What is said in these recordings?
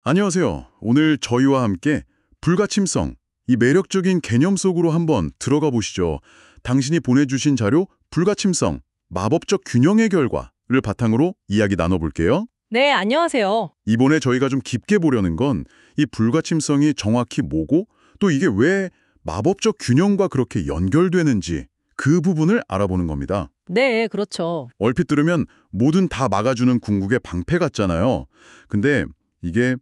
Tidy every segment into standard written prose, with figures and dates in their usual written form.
안녕하세요. 오늘 저희와 함께 불가침성, 이 매력적인 개념 속으로 한번 들어가 보시죠. 당신이 보내주신 자료 불가침성, 마법적 균형의 결과를 바탕으로 이야기 나눠볼게요. 네, 안녕하세요. 이번에 저희가 좀 깊게 보려는 건 이 불가침성이 정확히 뭐고 또 이게 왜 마법적 균형과 그렇게 연결되는지 그 부분을 알아보는 겁니다. 네, 그렇죠. 얼핏 들으면 뭐든 다 막아주는 궁극의 방패 같잖아요. 근데 이게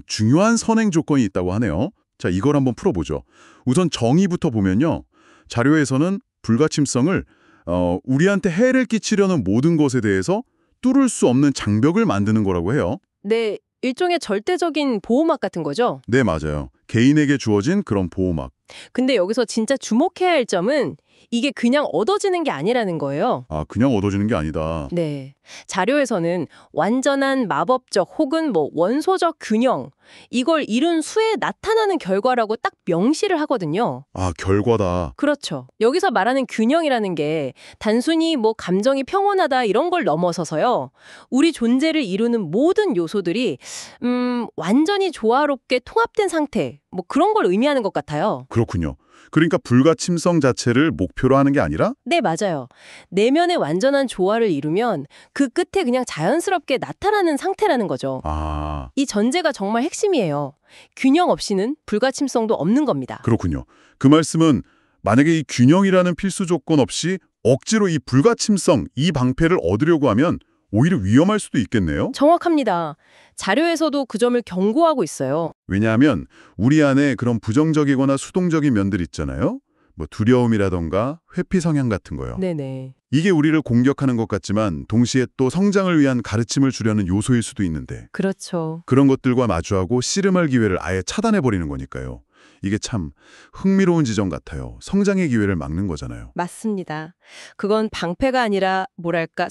중요한 선행 조건이 있다고 하네요. 자, 이걸 한번 풀어보죠. 우선 정의부터 보면요. 자료에서는 불가침성을 우리한테 해를 끼치려는 모든 것에 대해서 뚫을 수 없는 장벽을 만드는 거라고 해요. 네, 일종의 절대적인 보호막 같은 거죠. 네, 맞아요. 개인에게 주어진 그런 보호막. 근데 여기서 진짜 주목해야 할 점은 이게 그냥 얻어지는 게 아니라는 거예요. 아, 그냥 얻어지는 게 아니다. 네. 자료에서는 완전한 마법적 혹은 원소적 균형, 이걸 이룬 수에 나타나는 결과라고 딱 명시를 하거든요. 아, 결과다. 그렇죠. 여기서 말하는 균형이라는 게 단순히 감정이 평온하다 이런 걸 넘어서서요. 우리 존재를 이루는 모든 요소들이 완전히 조화롭게 통합된 상태, 그런 걸 의미하는 것 같아요. 그렇군요. 그러니까 불가침성 자체를 목표로 하는 게 아니라 네, 맞아요. 내면의 완전한 조화를 이루면 그 끝에 그냥 자연스럽게 나타나는 상태라는 거죠. 아, 이 전제가 정말 핵심이에요. 균형 없이는 불가침성도 없는 겁니다. 그렇군요. 그 말씀은 만약에 이 균형이라는 필수 조건 없이 억지로 이 불가침성, 이 방패를 얻으려고 하면 오히려 위험할 수도 있겠네요. 정확합니다. 자료에서도 그 점을 경고하고 있어요. 왜냐하면 우리 안에 그런 부정적이거나 수동적인 면들 있잖아요. 뭐 두려움이라던가 회피 성향 같은 거요. 네네. 이게 우리를 공격하는 것 같지만 동시에 또 성장을 위한 가르침을 주려는 요소일 수도 있는데 그렇죠. 그런 것들과 마주하고 씨름할 기회를 아예 차단해버리는 거니까요. 이게 참 흥미로운 지점 같아요. 성장의 기회를 막는 거잖아요. 맞습니다. 그건 방패가 아니라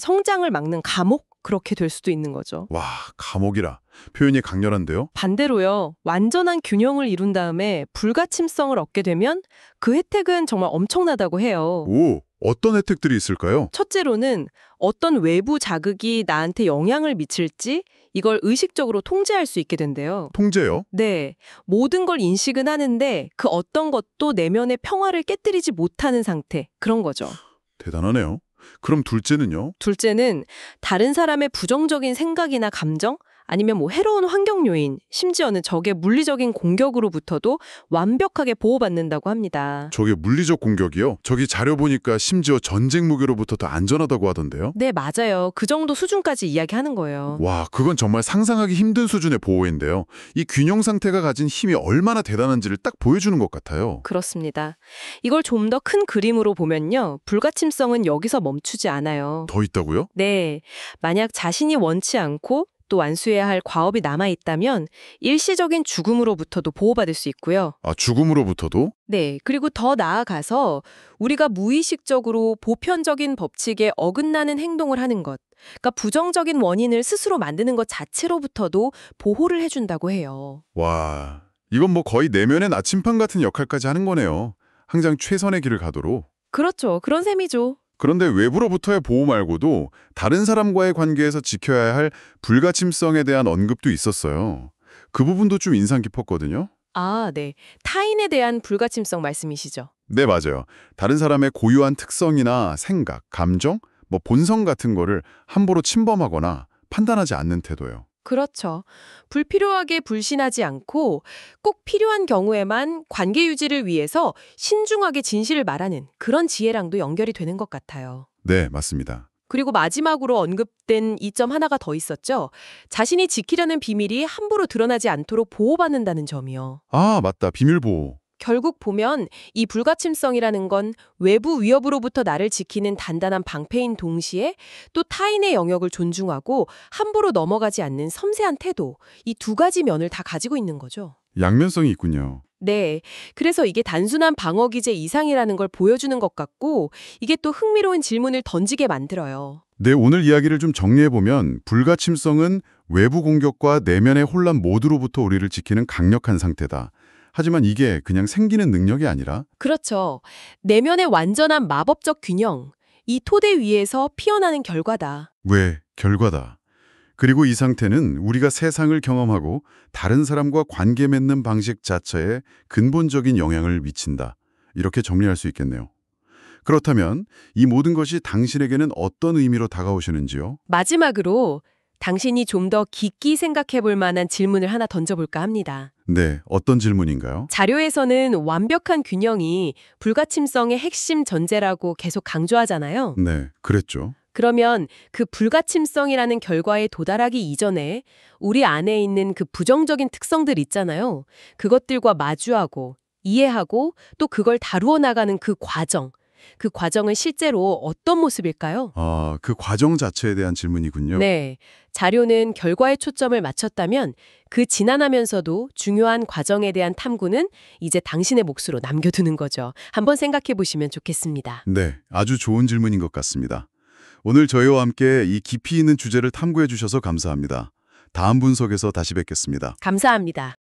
성장을 막는 감옥? 그렇게 될 수도 있는 거죠. 와, 감옥이라. 표현이 강렬한데요? 반대로요. 완전한 균형을 이룬 다음에 불가침성을 얻게 되면 그 혜택은 정말 엄청나다고 해요. 오, 어떤 혜택들이 있을까요? 첫째로는 어떤 외부 자극이 나한테 영향을 미칠지 이걸 의식적으로 통제할 수 있게 된대요. 통제요? 네, 모든 걸 인식은 하는데 그 어떤 것도 내면의 평화를 깨뜨리지 못하는 상태, 그런 거죠. 대단하네요. 그럼 둘째는요? 둘째는 다른 사람의 부정적인 생각이나 감정, 아니면 해로운 환경 요인, 심지어는 적의 물리적인 공격으로부터도 완벽하게 보호받는다고 합니다. 저게 물리적 공격이요? 저기 자료 보니까 심지어 전쟁 무기로부터 더 안전하다고 하던데요? 네, 맞아요. 그 정도 수준까지 이야기하는 거예요. 와, 그건 정말 상상하기 힘든 수준의 보호인데요. 이 균형 상태가 가진 힘이 얼마나 대단한지를 딱 보여주는 것 같아요. 그렇습니다. 이걸 좀 더 큰 그림으로 보면요. 불가침성은 여기서 멈추지 않아요. 더 있다고요? 네, 만약 자신이 원치 않고 또 완수해야 할 과업이 남아있다면 일시적인 죽음으로부터도 보호받을 수 있고요. 아, 죽음으로부터도? 네, 그리고 더 나아가서 우리가 무의식적으로 보편적인 법칙에 어긋나는 행동을 하는 것, 그러니까 부정적인 원인을 스스로 만드는 것 자체로부터도 보호를 해준다고 해요. 와, 이건 뭐 거의 내면의 나침반 같은 역할까지 하는 거네요. 항상 최선의 길을 가도록. 그렇죠. 그런 셈이죠. 그런데 외부로부터의 보호 말고도 다른 사람과의 관계에서 지켜야 할 불가침성에 대한 언급도 있었어요. 그 부분도 좀 인상 깊었거든요. 아, 네. 타인에 대한 불가침성 말씀이시죠? 네, 맞아요. 다른 사람의 고유한 특성이나 생각, 감정, 본성 같은 거를 함부로 침범하거나 판단하지 않는 태도요. 그렇죠. 불필요하게 불신하지 않고 꼭 필요한 경우에만 관계 유지를 위해서 신중하게 진실을 말하는 그런 지혜랑도 연결이 되는 것 같아요. 네, 맞습니다. 그리고 마지막으로 언급된 이점 하나가 더 있었죠. 자신이 지키려는 비밀이 함부로 드러나지 않도록 보호받는다는 점이요. 아, 맞다. 비밀보호. 결국 보면 이 불가침성이라는 건 외부 위협으로부터 나를 지키는 단단한 방패인 동시에 또 타인의 영역을 존중하고 함부로 넘어가지 않는 섬세한 태도, 이 두 가지 면을 다 가지고 있는 거죠. 양면성이 있군요. 네. 그래서 이게 단순한 방어 기제 이상이라는 걸 보여주는 것 같고 이게 또 흥미로운 질문을 던지게 만들어요. 네, 오늘 이야기를 좀 정리해보면 불가침성은 외부 공격과 내면의 혼란 모두로부터 우리를 지키는 강력한 상태다. 하지만 이게 그냥 생기는 능력이 아니라 그렇죠. 내면의 완전한 마법적 균형, 이 토대 위에서 피어나는 결과다. 왜 결과다. 그리고 이 상태는 우리가 세상을 경험하고 다른 사람과 관계 맺는 방식 자체에 근본적인 영향을 미친다. 이렇게 정리할 수 있겠네요. 그렇다면 이 모든 것이 당신에게는 어떤 의미로 다가오시는지요? 마지막으로 당신이 좀 더 깊이 생각해 볼 만한 질문을 하나 던져볼까 합니다. 네, 어떤 질문인가요? 자료에서는 완벽한 균형이 불가침성의 핵심 전제라고 계속 강조하잖아요. 네, 그랬죠. 그러면 그 불가침성이라는 결과에 도달하기 이전에 우리 안에 있는 그 부정적인 특성들 있잖아요. 그것들과 마주하고 이해하고 또 그걸 다루어 나가는 그 과정은 실제로 어떤 모습일까요? 아, 그 과정 자체에 대한 질문이군요. 네. 자료는 결과에 초점을 맞췄다면 그 지난하면서도 중요한 과정에 대한 탐구는 이제 당신의 몫으로 남겨두는 거죠. 한번 생각해 보시면 좋겠습니다. 네, 아주 좋은 질문인 것 같습니다. 오늘 저희와 함께 이 깊이 있는 주제를 탐구해 주셔서 감사합니다. 다음 분석에서 다시 뵙겠습니다. 감사합니다.